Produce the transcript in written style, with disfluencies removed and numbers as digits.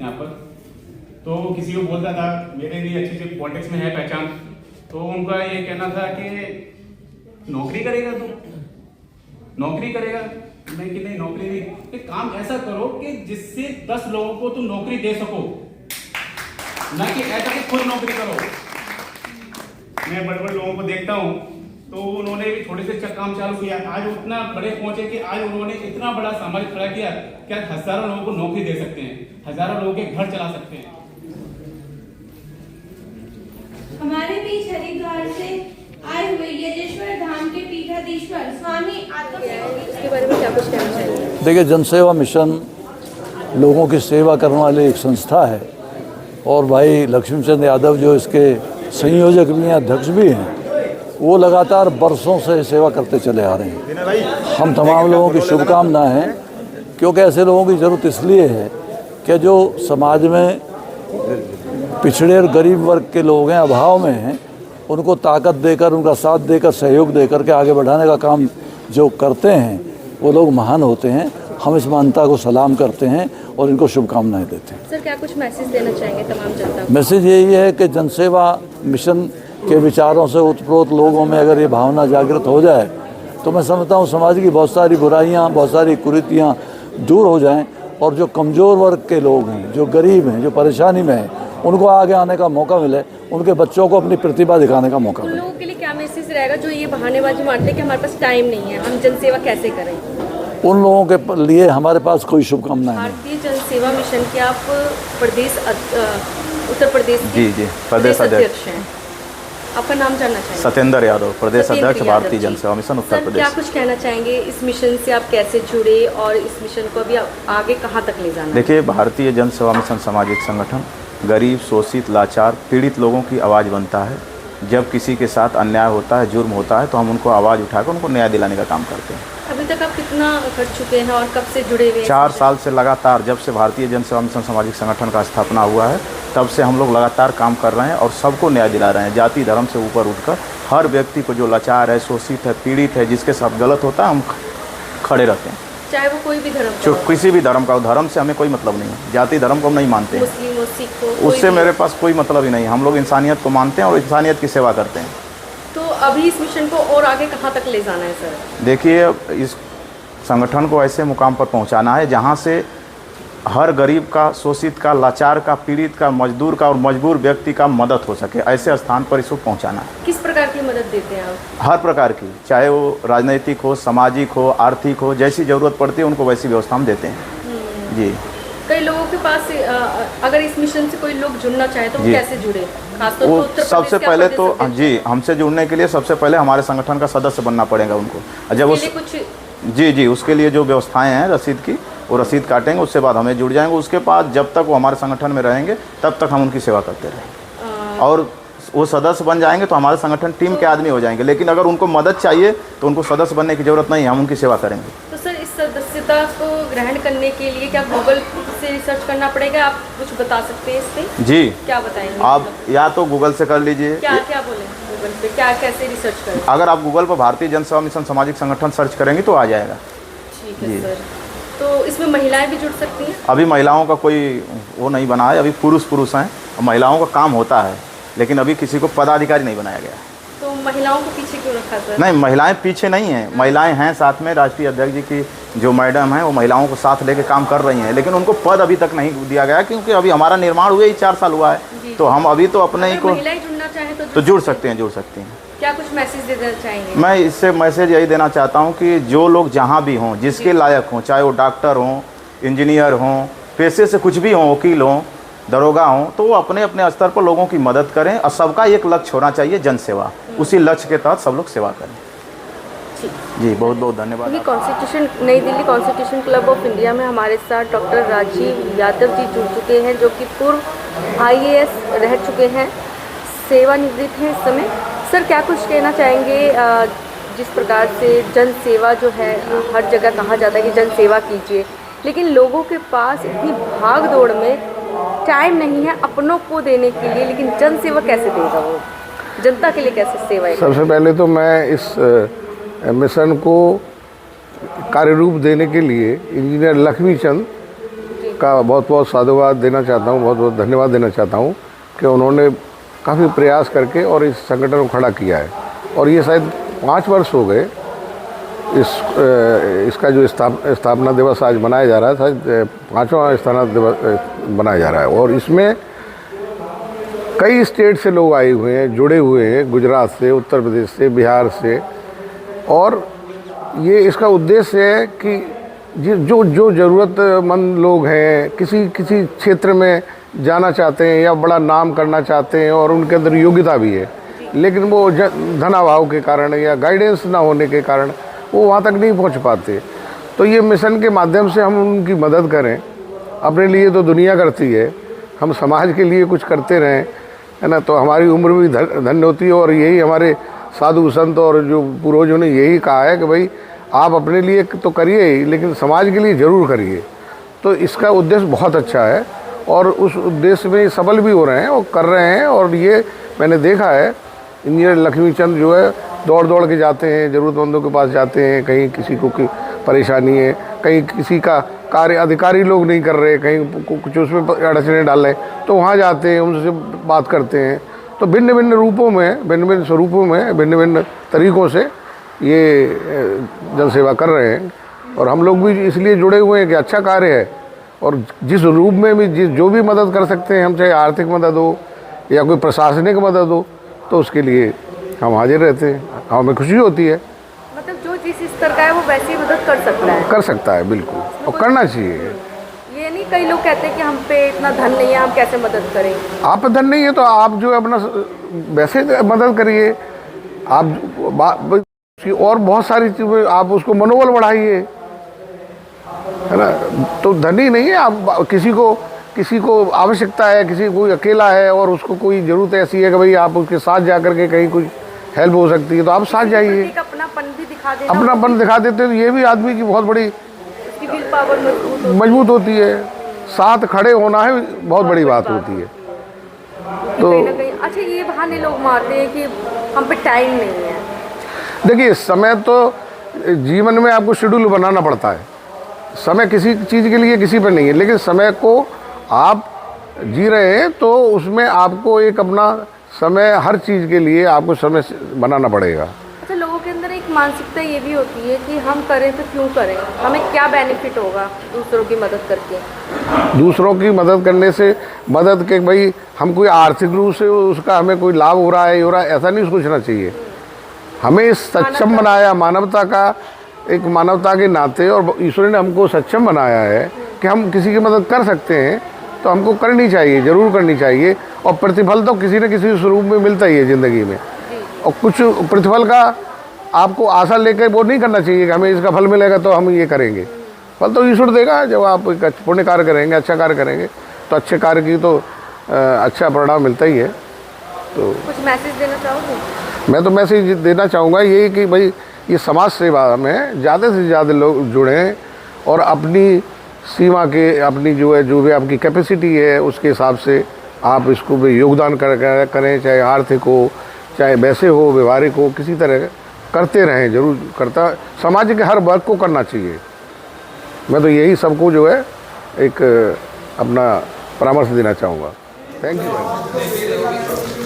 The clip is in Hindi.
यहाँ पर। तो किसी को बोलता था, मेरे लिए अच्छे से पॉलिटिक्स में है पहचान, तो उनका ये कहना था कि नौकरी करेगा तू, नौकरी करेगा। मैं कि नहीं, नौकरी नहीं, एक काम ऐसा करो कि जिससे 10 लोगों को तुम नौकरी दे सको, ना कि ऐसा कि खुद नौकरी करो। मैं बड़े बड़े लोगों को देखता हूँ, तो उन्होंने भी थोड़े से काम चालू किया, आज उतना बड़े पहुंचे कि आज उन्होंने इतना बड़ा समाज खड़ा किया कि आज हजारों लोगों को नौकरी दे सकते हैं, हजारों लोगों के घर चला सकते हैं। हमारे बीच हरिद्वार से आए हुए यजेश्वर धाम के पीठाधीश्वर स्वामी इसके बारे में क्या कुछ कहना चाहिए? देखिए, जनसेवा मिशन लोगों की सेवा करने वाली एक संस्था है और भाई लक्ष्मीचंद यादव जो इसके संयोजक भी हैं, अध्यक्ष भी हैं, वो लगातार बरसों से सेवा करते चले आ रहे हैं। हम तमाम लोगों की शुभकामनाएं हैं, क्योंकि ऐसे लोगों की ज़रूरत इसलिए है कि जो समाज में पिछड़े और गरीब वर्ग के लोग हैं, अभाव में हैं, उनको ताकत देकर, उनका साथ देकर, सहयोग देकर के आगे बढ़ाने का काम जो करते हैं वो लोग महान होते हैं। हम इस मानवता को सलाम करते हैं और इनको शुभकामनाएं देते हैं। सर, क्या कुछ मैसेज देना चाहेंगे तमाम जनता को? मैसेज यही है कि जनसेवा मिशन के विचारों से उत्प्रोत लोगों में अगर ये भावना जागृत हो जाए तो मैं समझता हूँ समाज की बहुत सारी बुराइयाँ, बहुत सारी कुरीतियाँ दूर हो जाएं और जो कमज़ोर वर्ग के लोग हैं, जो गरीब हैं, जो परेशानी में हैं, उनको आगे आने का मौका मिले, उनके बच्चों को अपनी प्रतिभा दिखाने का मौका उन मिले। लोगों के लिए क्या मैसेज रहेगा जो ये बहानेबाजी मारते हैं कि हमारे पास टाइम नहीं है, हम जनसेवा कैसे करें? उन लोगों के लिए हमारे पास कोई शुभकामनाएं नहीं। भारतीय जनसेवा मिशन के आप उत्तर प्रदेश जी प्रदेश अध्यक्ष हैं। आपका नाम जानना चाहेंगे? सत्येंद्र यादव, प्रदेश सत्येंद्र अध्यक्ष यादव भारतीय जी। जनसेवा मिशन उत्तर सर, क्या प्रदेश। कुछ कहना चाहेंगे इस मिशन से आप कैसे जुड़े और इस मिशन को अभी आगे कहाँ तक ले जाना है? देखिए, भारतीय जनसेवा मिशन सामाजिक संगठन गरीब, शोषित, लाचार, पीड़ित लोगों की आवाज़ बनता है। जब किसी के साथ अन्याय होता है, जुर्म होता है, तो हम उनको आवाज़ उठाकर उनको न्याय दिलाने का काम करते हैं। अभी तक आप कितना कर चुके हैं और कब से जुड़े हुए हैं? 4 साल से लगातार, जब से भारतीय जनसेवा मिशन सामाजिक संगठन का स्थापना हुआ है, तब से हम लोग लगातार काम कर रहे हैं और सबको न्याय दिला रहे हैं। जाति धर्म से ऊपर उठकर हर व्यक्ति को जो लाचार है, शोषित है, पीड़ित है, जिसके साथ गलत होता है, हम खड़े रहते हैं। चाहे वो कोई भी धर्म का जो हो, किसी भी धर्म का हो, धर्म से हमें कोई मतलब नहीं है, जाति धर्म को हम नहीं मानते हैं, मुस्लिम हो, सिख हो, उससे कोई भी। मेरे पास कोई मतलब ही नहीं। हम लोग इंसानियत को मानते हैं और इंसानियत की सेवा करते हैं। तो अभी इस मिशन को और आगे कहाँ तक ले जाना है सर? देखिए, इस संगठन को ऐसे मुकाम पर पहुंचाना है जहां से हर गरीब का, शोषित का, लाचार का, पीड़ित का, मजदूर का और मजबूर व्यक्ति का मदद हो सके, ऐसे स्थान पर इसको पहुंचाना है। किस प्रकार की मदद देते हैं आप? हर प्रकार की, चाहे वो राजनीतिक हो, सामाजिक हो, आर्थिक हो, जैसी ज़रूरत पड़ती है उनको वैसी व्यवस्था हम देते हैं। जी। कई लोगों के पास अगर इस मिशन से कोई लोग जुड़ना चाहे तो वो जी। कैसे जुड़े? खासतौर वो पर उत्तर सबसे प्रदेश के पहले आप तो बता सकते जी, हमसे जुड़ने के लिए सबसे पहले हमारे संगठन का सदस्य बनना पड़ेगा उनको। जब हैं? उस इसके लिए कुछ जी, उसके लिए जो व्यवस्थाएं हैं रसीद की, वो रसीद काटेंगे, उसके बाद हमें जुड़ जाएंगे। उसके बाद जब तक वो हमारे संगठन में रहेंगे तब तक हम उनकी सेवा करते रहेंगे और वो सदस्य बन जाएंगे तो हमारे संगठन टीम के आदमी हो जाएंगे। लेकिन अगर उनको मदद चाहिए तो उनको सदस्य बनने की ज़रूरत नहीं है, हम उनकी सेवा करेंगे। तो सर, इस सदस्यता को ग्रहण करने के लिए क्या गूगल से रिसर्च करना पड़ेगा? आप कुछ बता सकते हैं इस पे? जी, क्या बताएंगे? आप या तो गूगल से कर लीजिए। क्या क्या बोले गूगल पे, क्या कैसे रिसर्च करें? अगर आप गूगल पर भारतीय जनसेवा मिशन सामाजिक संगठन सर्च करेंगे तो आ जाएगा। ठीक है जी। सर। तो इसमें महिलाएं भी जुड़ सकती हैं? अभी महिलाओं का कोई वो नहीं बना है, अभी पुरुष हैं। महिलाओं का काम होता है, लेकिन अभी किसी को पदाधिकारी नहीं बनाया गया है। तो महिलाओं को पीछे क्यों रखा सर? नहीं, महिलाएं पीछे नहीं हैं, महिलाएं हैं साथ में। राष्ट्रीय अध्यक्ष जी की जो मैडम हैं वो महिलाओं को साथ लेके काम कर रही हैं, लेकिन उनको पद अभी तक नहीं दिया गया, क्योंकि अभी हमारा निर्माण हुए ही 4 साल हुआ है। तो हम अभी तो अपने ही अगर को महिलाएं जुड़ना चाहें तो जुड़ सकते हैं। क्या कुछ मैसेज देना चाहेंगे? मैं इससे मैसेज यही देना चाहता हूं कि जो लोग जहां भी हों, जिसके लायक हों, चाहे वो डॉक्टर हों, इंजीनियर हों, पेशे से कुछ भी हों, वकील हों, दरोगा हों, तो वो अपने अपने स्तर पर लोगों की मदद करें और सबका एक लक्ष्य होना चाहिए, जनसेवा। उसी लक्ष्य के तहत सब लोग सेवा करें। जी, बहुत बहुत धन्यवाद। कॉन्स्टिट्यूशन नई Delhi constitution club of India में हमारे साथ डॉक्टर राजीव यादव जी जुड़ चुके हैं, जो कि पूर्व IAS रह चुके हैं, सेवानिवृत्त हैं इस समय। सर, क्या कुछ कहना चाहेंगे? जिस प्रकार से जन सेवा जो है, हर जगह कहा जाता है कि जन सेवा कीजिए, लेकिन लोगों के पास इतनी भाग दौड़ में टाइम नहीं है अपनों को देने के लिए, लेकिन जन सेवा कैसे देगा वो? जनता के लिए कैसे सेवा? सबसे पहले तो मैं इस मिशन को कार्य रूप देने के लिए इंजीनियर लक्ष्मीचंद का बहुत बहुत साधुवाद देना चाहता हूँ, बहुत बहुत धन्यवाद देना चाहता हूँ कि उन्होंने काफ़ी प्रयास करके और इस संगठन को खड़ा किया है। और ये शायद 5 वर्ष हो गए इसका जो स्थापना दिवस आज मनाया जा रहा है, शायद 5वां स्थापना दिवस मनाया जा रहा है। और इसमें कई स्टेट से लोग आए हुए हैं, जुड़े हुए हैं, गुजरात से, उत्तर प्रदेश से, बिहार से। और ये इसका उद्देश्य है कि जो ज़रूरतमंद लोग हैं, किसी क्षेत्र में जाना चाहते हैं या बड़ा नाम करना चाहते हैं और उनके अंदर योग्यता भी है, लेकिन वो धनाभाव के कारण या गाइडेंस ना होने के कारण वो वहाँ तक नहीं पहुँच पाते। तो ये मिशन के माध्यम से हम उनकी मदद करें। अपने लिए तो दुनिया करती है, हम समाज के लिए कुछ करते रहें, है ना, तो हमारी उम्र भी धन्य होती है। और यही हमारे साधु संत और जो पूर्वजों ने यही कहा है कि भाई आप अपने लिए तो करिए ही, लेकिन समाज के लिए ज़रूर करिए। तो इसका उद्देश्य बहुत अच्छा है और उस उद्देश्य में सफल भी हो रहे हैं और कर रहे हैं। और ये मैंने देखा है, इंजीनियर लक्ष्मीचंद जो है दौड़ दौड़ के जाते हैं, ज़रूरतमंदों के पास जाते हैं, कहीं किसी को परेशानी है, कहीं किसी का कार्य अधिकारी लोग नहीं कर रहे, कहीं कुछ उसमें अड़चने डाल रहे, तो वहाँ जाते हैं, उनसे बात करते हैं। तो भिन्न भिन्न रूपों में, भिन्न भिन्न स्वरूपों में, भिन्न भिन्न तरीक़ों से ये जन सेवा कर रहे हैं। और हम लोग भी इसलिए जुड़े हुए हैं कि अच्छा कार्य है और जिस रूप में भी जो भी मदद कर सकते हैं हम, चाहे आर्थिक मदद हो या कोई प्रशासनिक मदद हो, तो उसके लिए हम हाजिर रहते हैं। हमें खुशी होती है। मतलब जो जिस स्तर का है वो वैसी मदद कर सकता है। कर सकता है, बिल्कुल, और करना चाहिए। ये नहीं, कई लोग कहते हैं कि हम पे इतना धन नहीं है, हम कैसे मदद करें। आप पे धन नहीं है तो आप जो है अपना वैसे मदद करिए। आप और बहुत सारी चीज़ें, आप उसको मनोबल बढ़ाइए, है ना। तो धन ही नहीं है, आप किसी को आवश्यकता है, किसी कोई अकेला है और उसको कोई ज़रूरत ऐसी है कि भाई आप उसके साथ जा कर के कहीं कुछ हेल्प हो सकती है, तो आप साथ जाइए। अपनापन भी दिखा देना, अपनापन दिखा देते तो ये भी आदमी की बहुत बड़ी विल पावर मजबूत होती है। साथ खड़े होना है बहुत बड़ी बात होती है। तो अच्छा, ये बहाने लोग मारते हैं कि हम पे टाइम नहीं है। देखिए, समय तो जीवन में आपको शेड्यूल बनाना पड़ता है। समय किसी चीज़ के लिए किसी पर नहीं है, लेकिन समय को आप जी रहे हैं तो उसमें आपको एक अपना समय, हर चीज़ के लिए आपको समय बनाना पड़ेगा। अच्छा, लोगों के अंदर एक मानसिकता ये भी होती है कि हम करें तो क्यों करें, हमें क्या बेनिफिट होगा दूसरों की मदद करके। दूसरों की मदद करने से मदद के भाई हम कोई आर्थिक रूप से उसका हमें कोई लाभ हो रहा है, ऐसा नहीं सोचना चाहिए। हमें सक्षम बनाया, मानवता का एक मानवता के नाते, और ईश्वर ने हमको सक्षम बनाया है कि हम किसी की मदद कर सकते हैं, तो हमको करनी चाहिए, ज़रूर करनी चाहिए। और प्रतिफल तो किसी न किसी स्वरूप में मिलता ही है ज़िंदगी में। और कुछ प्रतिफल का आपको आशा लेकर वो नहीं करना चाहिए कि हमें इसका फल मिलेगा तो हम ये करेंगे। फल तो ईश्वर देगा। जब आप पुण्य कार्य करेंगे, अच्छा कार्य करेंगे, तो अच्छे कार्य की तो अच्छा परिणाम मिलता ही है। तो कुछ मैसेज देना चाहोगे? मैं तो मैसेज देना चाहूँगा यही कि भाई ये समाज सेवा में ज़्यादा से ज़्यादा लोग जुड़ें और अपनी सीमा के, अपनी जो भी आपकी कैपेसिटी है उसके हिसाब से आप इसको भी योगदान करें, चाहे आर्थिक हो, चाहे वैसे हो, व्यवहारिक हो, किसी तरह करते रहें। जरूर करता, समाज के हर वर्ग को करना चाहिए। मैं तो यही सबको जो है एक अपना परामर्श देना चाहूँगा। Thank you.